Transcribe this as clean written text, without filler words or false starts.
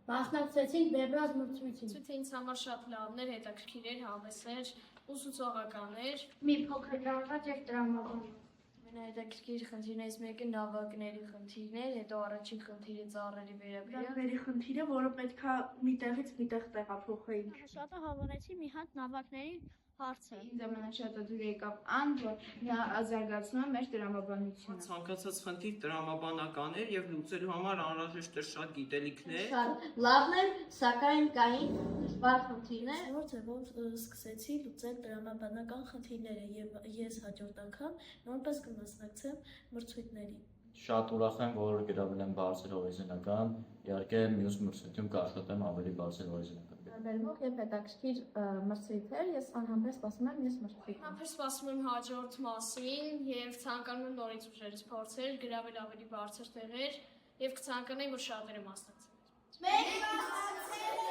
Մասնակցեցինք Բեբրազ մրցույթին։ Ցույցը ինձ համար շատ լավն էր, հետաքրքիր էր, հավեսներ, ուսուցողական էր։ Մի փոքր լավված էր տրամաբան։ Ամենահետաքրքիր խնդիրներից մեկը նավակների խնդիրն էր, հետո առաջին խնդիրը ծառերի վերաբերյալ։ Ծառերի խնդիրը, որը պետքա մի տեղից մի տեղ տեղափոխեինք։ Շատ հավանեցի մի հատ նավակների հարցը։ Ինձ ամենաշատադուր եկավ ան, որ նա զարգացնում է մեր տրամաբանությունը։ Ցանկացած խնդիր տրամաբանական էր եւ լուծելու համար անհրաժեշտ էր շատ գիտելիքներ։ Շատ լավն էր, սակայն կային դժվար խնդիրներ։ Նոր ձևով սկսեցի լուծել տրամաբանական խնդիրները եւ ես հաջորդ անգամ նորպես կմասնակցեմ մրցույթների։ Շատ ուրախ եմ, որ գրավել եմ բարձր հորիզոնական, իհարկե մյուս մրցույթում կաշխատեմ ավելի բարձր հորիզոնական։ Բերվող եւ հետաքրքիր մրցույթեր, ես անհամբեր սպասում եմ մյուս մրցույթին։ Համբեր սպասում եմ հաջորդ մասին եւ ցանկանում եմ նորից ուժերս փորձել, գրավել ավելի բարձր տեղեր եւ կցանկանայի, որ շատերը մասնակցեն։ Մենք մասնակցել